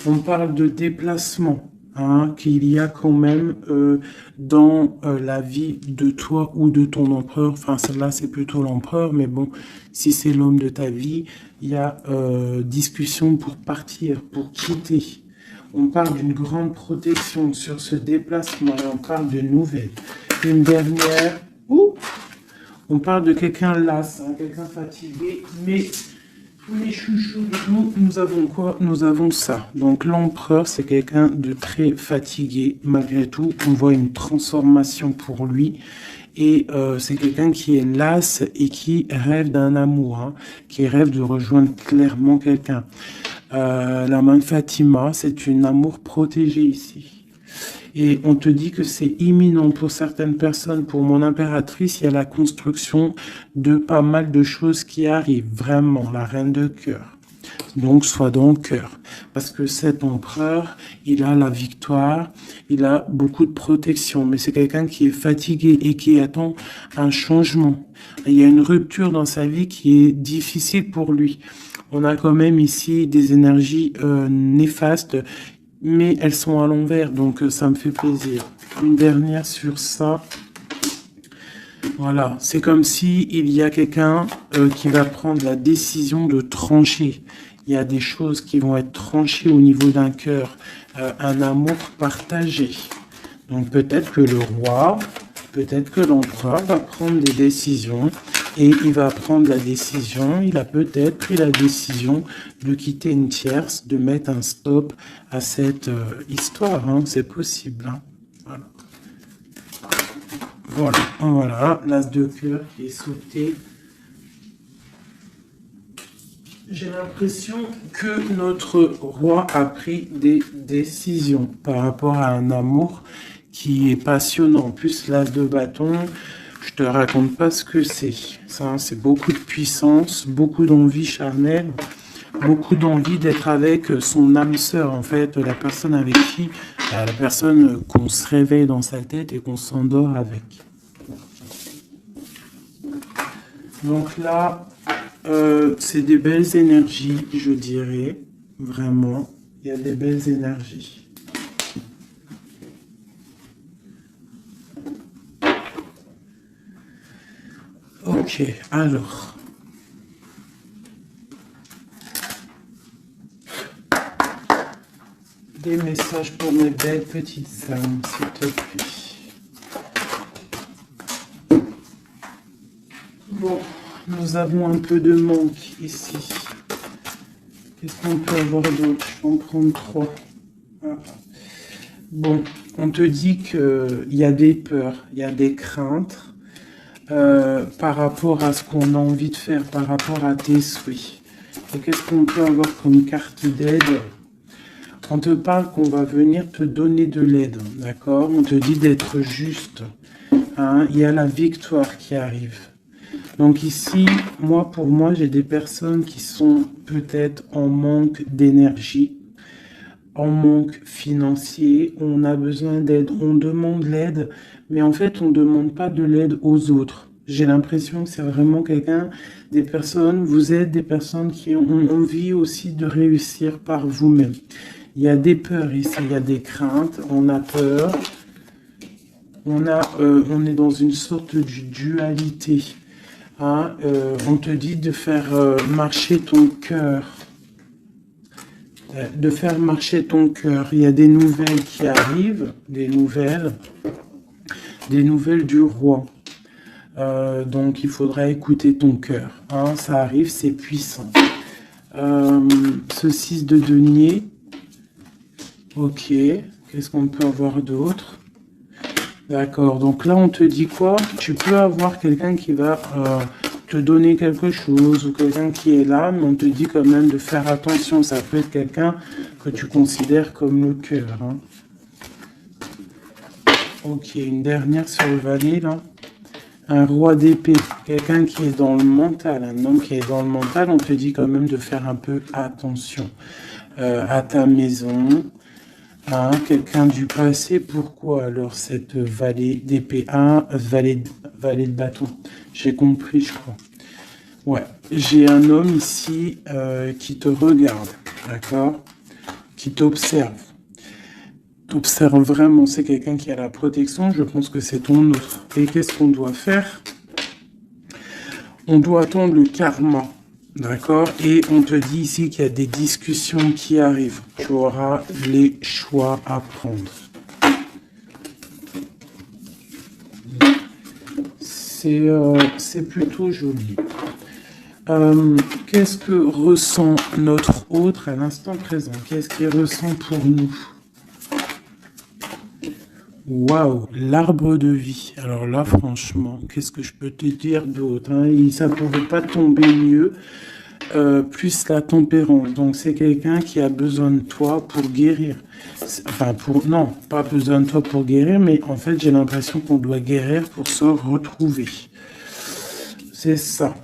On parle de déplacement, hein, qu'il y a quand même dans la vie de toi ou de ton empereur. Enfin, celle-là, c'est plutôt l'empereur, mais bon, si c'est l'homme de ta vie, il y a discussion pour partir, pour quitter. On parle d'une grande protection sur ce déplacement et on parle de nouvelles. Une dernière, on parle de quelqu'un las, hein, quelqu'un fatigué, mais les chouchous, nous avons quoi? Nous avons ça. Donc l'empereur, c'est quelqu'un de très fatigué. Malgré tout, on voit une transformation pour lui. Et c'est quelqu'un qui est las et qui rêve d'un amour, hein, qui rêve de rejoindre clairement quelqu'un. La main de Fatima, c'est un amour protégé ici. Et on te dit que c'est imminent pour certaines personnes. Pour mon impératrice, il y a la construction de pas mal de choses qui arrivent. Vraiment, la reine de cœur. Donc, sois dans le cœur. Parce que cet empereur, il a la victoire, il a beaucoup de protection. Mais c'est quelqu'un qui est fatigué et qui attend un changement. Il y a une rupture dans sa vie qui est difficile pour lui. On a quand même ici des énergies néfastes, mais elles sont à l'envers, donc ça me fait plaisir. Une dernière sur ça. Voilà, c'est comme si il y a quelqu'un qui va prendre la décision de trancher. Il y a des choses qui vont être tranchées au niveau d'un cœur, un amour partagé. Donc peut-être que le roi, peut-être que l'empereur va prendre des décisions et il va prendre la décision, il a peut-être pris la décision de quitter une tierce, de mettre un stop à cette histoire, hein, c'est possible. Hein. Voilà. Voilà, l'as de cœur qui est sauté. J'ai l'impression que notre roi a pris des décisions par rapport à un amour qui est passionnant. En plus, l'as de bâton, je te raconte pas ce que c'est. Ça, c'est beaucoup de puissance, beaucoup d'envie charnelle, beaucoup d'envie d'être avec son âme sœur, en fait, la personne avec qui, la personne qu'on se réveille dans sa tête et qu'on s'endort avec. Donc là, c'est des belles énergies, je dirais, vraiment. Il y a des belles énergies. Ok, alors. Des messages pour mes belles petites âmes, s'il te plaît. Bon, nous avons un peu de manque ici. Qu'est-ce qu'on peut avoir d'autre? Je vais en prendre 3. Ah. Bon, on te dit qu'il y a des peurs, il y a des craintes par rapport à ce qu'on a envie de faire, par rapport à tes souhaits. Et qu'est-ce qu'on peut avoir comme carte d'aide? On te parle qu'on va venir te donner de l'aide, d'accord? On te dit d'être juste. Hein? Il y a la victoire qui arrive. Donc ici, pour moi, j'ai des personnes qui sont peut-être en manque d'énergie, en manque financier, on a besoin d'aide, on demande l'aide, mais en fait, on ne demande pas de l'aide aux autres. J'ai l'impression que c'est vraiment des personnes, vous êtes des personnes qui ont envie aussi de réussir par vous-même. Il y a des peurs ici, il y a des craintes, on a peur, on est dans une sorte de dualité. Hein, on te dit de faire marcher ton cœur. De faire marcher ton cœur. Il y a des nouvelles qui arrivent, des nouvelles du roi. Donc il faudra écouter ton cœur. Hein, ça arrive, c'est puissant. Ce 6 de denier. Ok, qu'est-ce qu'on peut avoir d'autre? D'accord, donc là on te dit quoi? Tu peux avoir quelqu'un qui va te donner quelque chose ou quelqu'un qui est là, mais on te dit quand même de faire attention. Ça peut être quelqu'un que tu considères comme le cœur. Hein. Ok, une dernière sur le valet là. Un roi d'épée, quelqu'un qui est dans le mental, un homme qui est dans le mental, on te dit quand même de faire un peu attention à ta maison. Hein, quelqu'un du passé, pourquoi alors cette vallée d'épée? Vallée de bâton. J'ai compris, je crois. Ouais, j'ai un homme ici qui te regarde, d'accord? qui t'observe. T'observe vraiment, c'est quelqu'un qui a la protection, je pense que c'est ton autre. Et qu'est-ce qu'on doit faire? On doit attendre le karma, d'accord? Et on te dit ici qu'il y a des discussions qui arrivent. Tu auras les choix à prendre. C'est plutôt joli. Qu'est-ce que ressent notre autre à l'instant présent? Qu'est-ce qu'il ressent pour nous? Waouh, l'arbre de vie. Alors là, franchement, qu'est-ce que je peux te dire d'autre, hein? Ça ne pouvait pas tomber mieux. Plus la tempérance. Donc, c'est quelqu'un qui a besoin de toi pour guérir. Enfin, non, pas besoin de toi pour guérir, mais en fait, j'ai l'impression qu'on doit guérir pour se retrouver. C'est ça.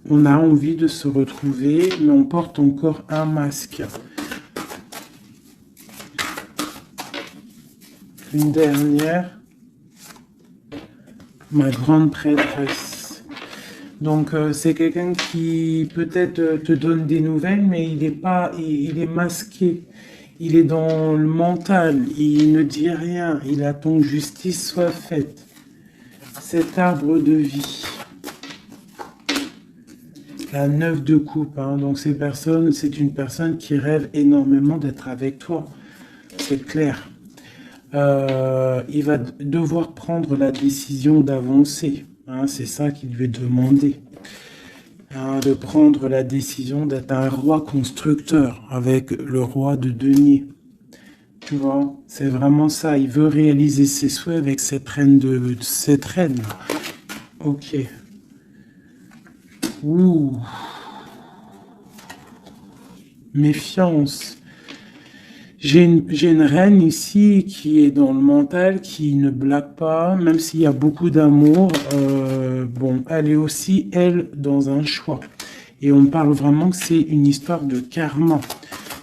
On a envie de se retrouver, mais on porte encore un masque. Une dernière, ma grande prêtresse. Donc, c'est quelqu'un qui peut-être te donne des nouvelles, mais il est masqué. Il est dans le mental, il ne dit rien, il attend que justice soit faite. Cet arbre de vie. La 9 de coupe, hein. Donc c'est une personne qui rêve énormément d'être avec toi. C'est clair. Il va devoir prendre la décision d'avancer. Hein, c'est ça qu'il lui est demandé. Hein, de prendre la décision d'être un roi constructeur avec le roi de denier. Tu vois, c'est vraiment ça. Il veut réaliser ses souhaits avec cette reine. Ok. Ouh. Méfiance. J'ai une reine ici qui est dans le mental, qui ne blague pas, même s'il y a beaucoup d'amour. Bon, elle est aussi, elle, dans un choix. Et on parle vraiment que c'est une histoire de karma.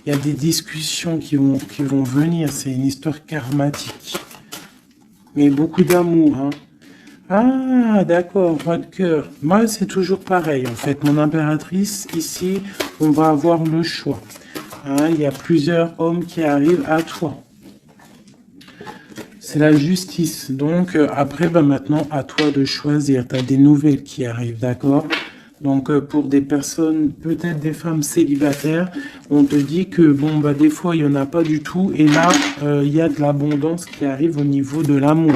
Il y a des discussions qui vont venir. C'est une histoire karmatique. Mais beaucoup d'amour, hein. Ah, d'accord, roi de cœur. Moi, c'est toujours pareil, en fait. Mon impératrice, ici, on va avoir le choix. Hein, il y a plusieurs hommes qui arrivent à toi. C'est la justice. Donc, après, maintenant, à toi de choisir. Tu as des nouvelles qui arrivent, d'accord? Donc, pour des personnes, peut-être des femmes célibataires, on te dit que, bon, des fois, il n'y en a pas du tout. Et là, il y a de l'abondance qui arrive au niveau de l'amour.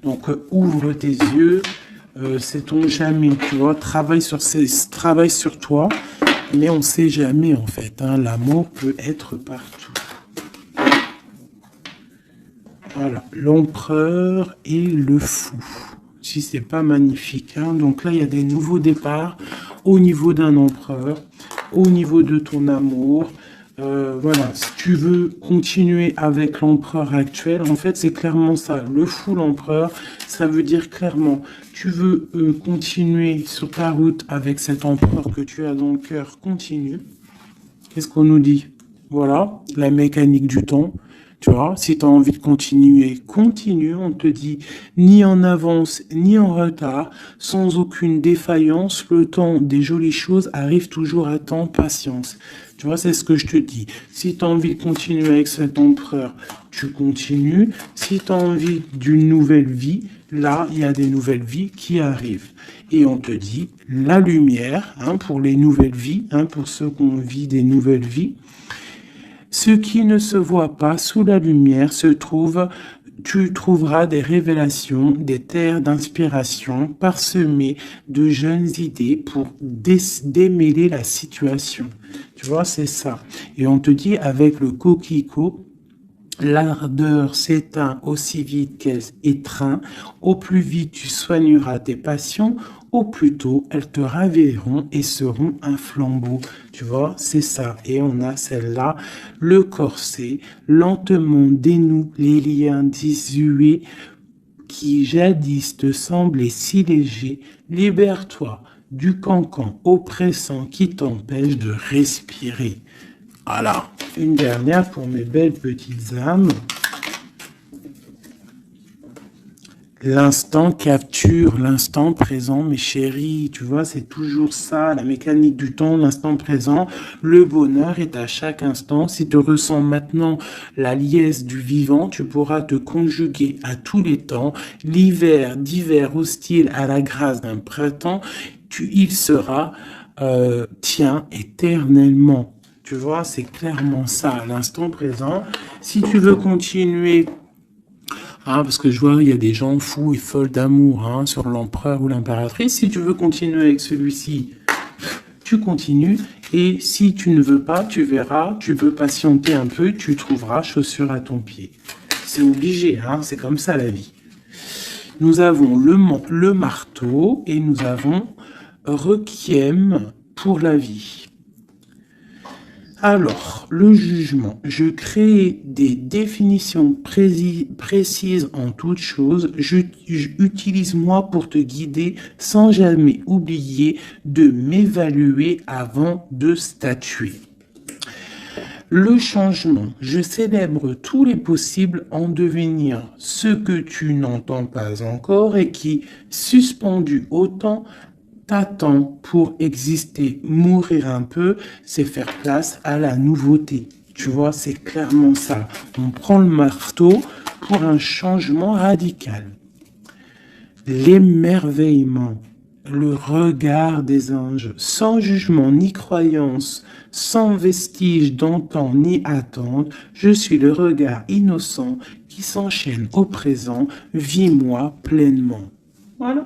Donc, ouvre tes yeux, sait-on jamais, tu vois, travaille sur toi, mais on ne sait jamais, en fait, hein, l'amour peut être partout. Voilà, l'empereur et le fou. Si c'est pas magnifique, hein. Donc là, il y a des nouveaux départs au niveau d'un empereur, au niveau de ton amour. Voilà, si tu veux continuer avec l'empereur actuel, en fait, c'est clairement ça. Le fou, l'empereur, ça veut dire clairement, tu veux continuer sur ta route avec cet empereur que tu as dans le cœur, continue. Qu'est-ce qu'on nous dit? Voilà, la mécanique du temps. Tu vois, si tu as envie de continuer, continue. On te dit ni en avance, ni en retard, sans aucune défaillance. Le temps des jolies choses arrive toujours à temps, patience. Tu vois, c'est ce que je te dis. Si tu as envie de continuer avec cet empereur, tu continues. Si tu as envie d'une nouvelle vie, là, il y a des nouvelles vies qui arrivent. Et on te dit la lumière, hein, pour les nouvelles vies, hein, pour ceux qui ont vu des nouvelles vies. Ce qui ne se voit pas sous la lumière tu trouveras des révélations, des terres d'inspiration parsemées de jeunes idées pour démêler la situation. Tu vois, c'est ça. Et on te dit avec le coquelicot, l'ardeur s'éteint aussi vite qu'elle étreint. Au plus vite tu soigneras tes passions, au plus tôt elles te raviront et seront un flambeau. Tu vois, c'est ça. Et on a celle-là, le corset, lentement dénoue les liens désuets qui jadis te semblaient si légers. Libère-toi du cancan oppressant qui t'empêche de respirer. Voilà, une dernière pour mes belles petites âmes. L'instant capture l'instant présent, mes chéris. Tu vois, c'est toujours ça, la mécanique du temps, l'instant présent. Le bonheur est à chaque instant. Si tu ressens maintenant la liesse du vivant, tu pourras te conjuguer à tous les temps. L'hiver, d'hiver hostile à la grâce d'un printemps, il sera tien éternellement. Tu vois, c'est clairement ça, l'instant présent. Si tu veux continuer, parce que je vois, il y a des gens fous et folles d'amour sur l'empereur ou l'impératrice. Si tu veux continuer avec celui-ci, tu continues. Et si tu ne veux pas, tu verras, tu peux patienter un peu, tu trouveras chaussure à ton pied. C'est obligé, c'est comme ça la vie. Nous avons le marteau et nous avons Requiem pour la vie. Alors, le jugement. Je crée des définitions précises en toute chose. Utilise-moi pour te guider sans jamais oublier de m'évaluer avant de statuer. Le changement. Je célèbre tous les possibles en devenir ce que tu n'entends pas encore et qui, suspendu au temps, t'attend pour exister. Mourir un peu, c'est faire place à la nouveauté. Tu vois, c'est clairement ça. On prend le marteau pour un changement radical. L'émerveillement, le regard des anges, sans jugement ni croyance, sans vestige d'antan ni attente, je suis le regard innocent qui s'enchaîne au présent, vis-moi pleinement. Voilà.